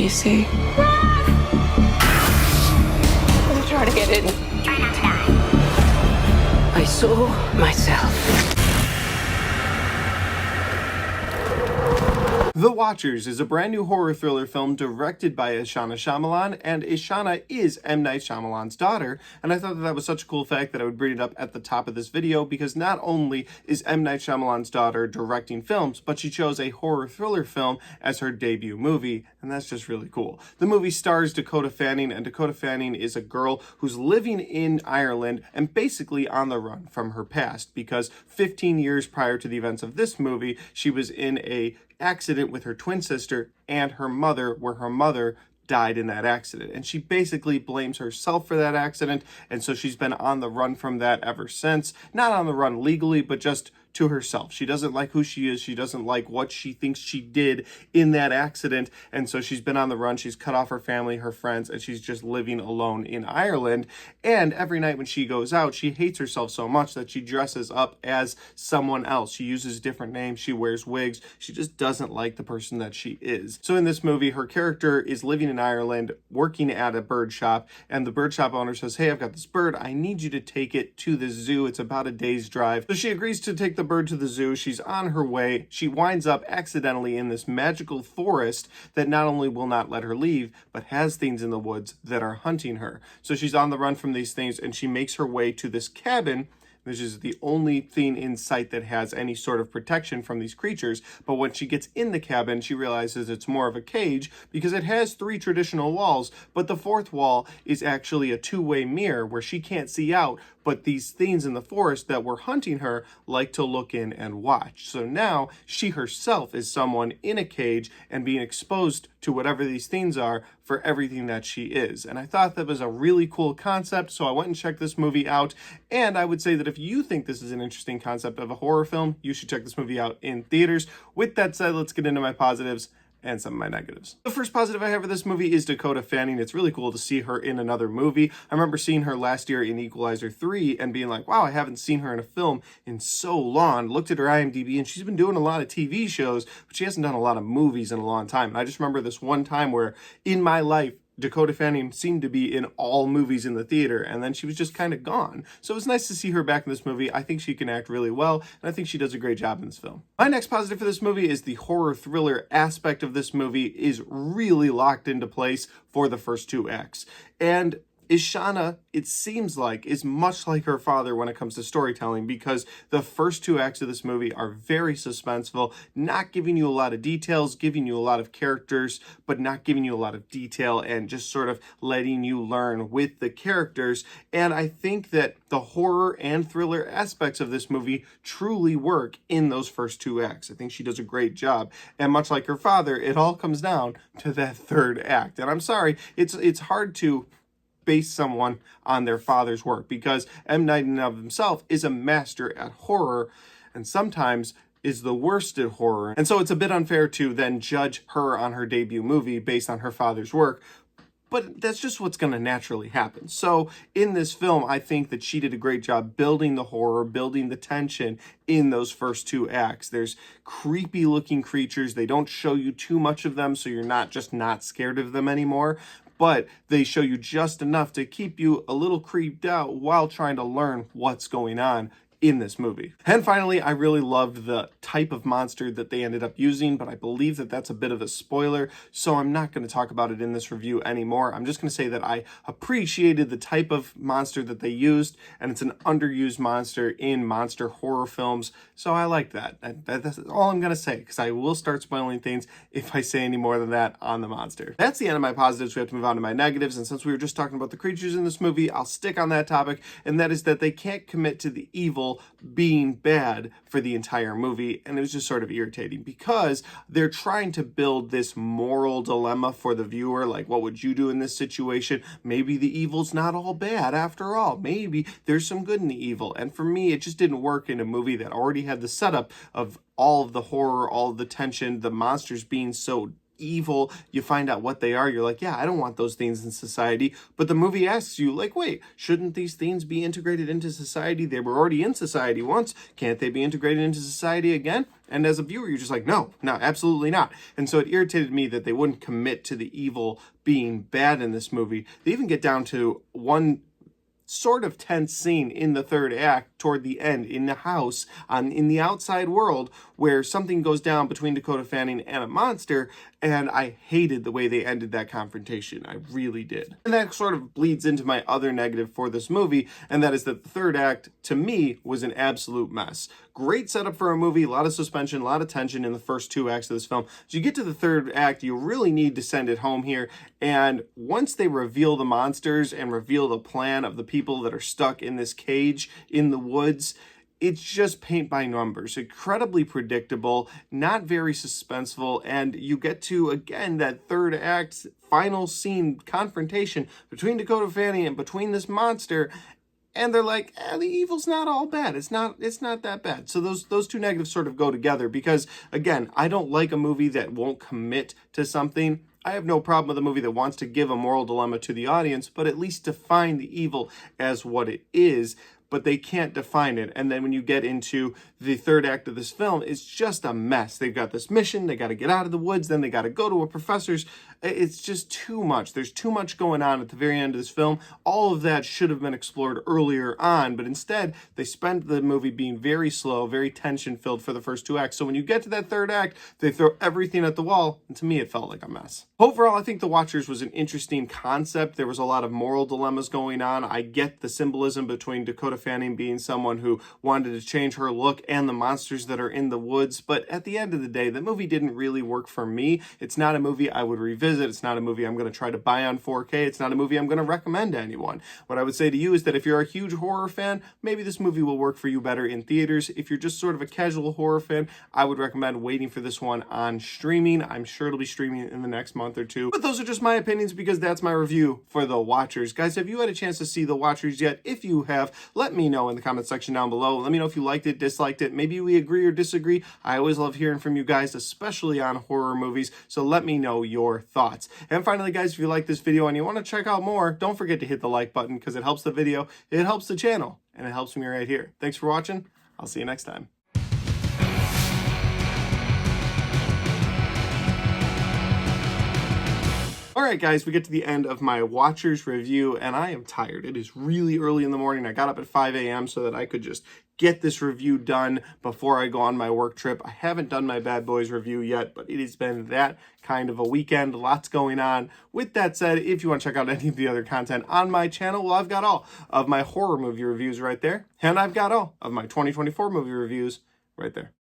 do you see? I'm trying to get in. Try not to die. I saw myself. The Watchers is a brand new horror thriller film directed by Ishana Shyamalan, and Ishana is M. Night Shyamalan's daughter, and I thought that was such a cool fact that I would bring it up at the top of this video, because not only is M. Night Shyamalan's daughter directing films, but she chose a horror thriller film as her debut movie, and that's just really cool. The movie stars Dakota Fanning, and Dakota Fanning is a girl who's living in Ireland and basically on the run from her past, because 15 years prior to the events of this movie, she was in a accident with her twin sister and her mother, where her mother died in that accident, and she basically blames herself for that accident, and so she's been on the run from that ever since. Not on the run legally, but just to herself. She doesn't like who she is. She doesn't like what she thinks she did in that accident, and so she's been on the run. She's cut off her family, her friends, and she's just living alone in Ireland. And every night when she goes out, she hates herself so much that she dresses up as someone else. She uses different names. She wears wigs. She just doesn't like the person that she is. So in this movie, her character is living in Ireland, working at a bird shop, and the bird shop owner says, "Hey, I've got this bird. I need you to take it to the zoo. It's about a day's drive." So she agrees to take the bird to the zoo. She's on her way. She winds up accidentally in this magical forest that not only will not let her leave, but has things in the woods that are hunting her. So she's on the run from these things, and she makes her way to this cabin, which is the only thing in sight that has any sort of protection from these creatures. But when she gets in the cabin, she realizes it's more of a cage, because it has 3 traditional walls, but the 4th wall is actually a 2-way mirror where she can't see out, but these things in the forest that were hunting her like to look in and watch. So now she herself is someone in a cage and being exposed to whatever these things are for everything that she is. And I thought that was a really cool concept, so I went and checked this movie out. And I would say that if you think this is an interesting concept of a horror film, you should check this movie out in theaters. With that said, let's get into my positives and some of my negatives. The first positive I have for this movie is Dakota Fanning. It's really cool to see her in another movie. I remember seeing her last year in Equalizer 3 and being like, wow, I haven't seen her in a film in so long. Looked at her IMDb, and she's been doing a lot of TV shows, but she hasn't done a lot of movies in a long time. And I just remember this one time where in my life, Dakota Fanning seemed to be in all movies in the theater, and then she was just kind of gone. So it was nice to see her back in this movie. I think she can act really well, and I think she does a great job in this film. My next positive for this movie is the horror thriller aspect of this movie is really locked into place for the first 2 acts. And Ishana, it seems like, is much like her father when it comes to storytelling, because the first 2 acts of this movie are very suspenseful, not giving you a lot of details, giving you a lot of characters, but not giving you a lot of detail, and just sort of letting you learn with the characters. And I think that the horror and thriller aspects of this movie truly work in those first 2 acts. I think she does a great job. And much like her father, it all comes down to that 3rd act. And I'm sorry, it's hard to base someone on their father's work, because M. Night in and of himself is a master at horror, and sometimes is the worst at horror. And so it's a bit unfair to then judge her on her debut movie based on her father's work, but that's just what's going to naturally happen. So in this film, I think that she did a great job building the horror, building the tension in those first 2 acts. There's creepy looking creatures. They don't show you too much of them, so you're not scared of them anymore, but they show you just enough to keep you a little creeped out while trying to learn what's going on in this movie. And finally, I really loved the type of monster that they ended up using, but I believe that that's a bit of a spoiler, so I'm not going to talk about it in this review anymore. I'm just going to say that I appreciated the type of monster that they used, and it's an underused monster in monster horror films, so I like that. That's all I'm going to say, because I will start spoiling things if I say any more than that on the monster. That's the end of my positives. We have to move on to my negatives, and since we were just talking about the creatures in this movie, I'll stick on that topic, and that is that they can't commit to the evil being bad for the entire movie, and it was just sort of irritating, because they're trying to build this moral dilemma for the viewer, like, what would you do in this situation? Maybe the evil's not all bad after all. Maybe there's some good in the evil. And for me, it just didn't work in a movie that already had the setup of all of the horror, all of the tension, the monsters being so evil, you find out what they are, you're like, yeah, I don't want those things in society. But the movie asks you, like, wait, shouldn't these things be integrated into society? They were already in society once. Can't they be integrated into society again? And as a viewer, you're just like, no, absolutely not. And so it irritated me that they wouldn't commit to the evil being bad in this movie. They even get down to one sort of tense scene in the third act toward the end in the house in the outside world where something goes down between Dakota Fanning and a monster, and I hated the way they ended that confrontation. I really did. And that sort of bleeds into my other negative for this movie, and that is that the third act, to me, was an absolute mess. Great setup for a movie, a lot of suspension, a lot of tension in the first two acts of this film. As you get to the third act, you really need to send it home here, and once they reveal the monsters and reveal the plan of the people that are stuck in this cage in the woods, it's just paint by numbers, incredibly predictable, not very suspenseful, and you get to, again, that third act, final scene confrontation between Dakota Fanning and between this monster, and they're like, the evil's not all bad. It's not that bad. So those two negatives sort of go together because, again, I don't like a movie that won't commit to something. I have no problem with a movie that wants to give a moral dilemma to the audience, but at least define the evil as what it is. But they can't define it. And then when you get into the third act of this film, it's just a mess. They've got this mission, they got to get out of the woods, then they got to go to a professor's. It's just too much. There's too much going on at the very end of this film. All of that should have been explored earlier on, but instead they spend the movie being very slow, very tension-filled for the first two acts. So when you get to that third act, they throw everything at the wall, and to me it felt like a mess. Overall, I think The Watchers was an interesting concept. There was a lot of moral dilemmas going on. I get the symbolism between Dakota Fanning being someone who wanted to change her look and the monsters that are in the woods, but at the end of the day, the movie didn't really work for me. It's not a movie I would revisit. It's not a movie I'm going to try to buy on 4K. It's not a movie I'm going to recommend to anyone. What I would say to you is that if you're a huge horror fan, maybe this movie will work for you better in theaters. If you're just sort of a casual horror fan, I would recommend waiting for this one on streaming. I'm sure it'll be streaming in the next month or two. But those are just my opinions because that's my review for The Watchers. Guys, have you had a chance to see The Watchers yet? If you have, let me know in the comment section down below. Let me know if you liked it, disliked it. Maybe we agree or disagree. I always love hearing from you guys, especially on horror movies. So let me know your thoughts. And finally, guys, if you like this video and you want to check out more, don't forget to hit the like button because it helps the video, it helps the channel, and it helps me right here. Thanks for watching. I'll see you next time. Alright guys, we get to the end of my Watchers review, and I am tired. It is really early in the morning. I got up at 5 a.m. so that I could just get this review done before I go on my work trip. I haven't done my Bad Boys review yet, but it has been that kind of a weekend. Lots going on. With that said, if you want to check out any of the other content on my channel, well, I've got all of my horror movie reviews right there, and I've got all of my 2024 movie reviews right there.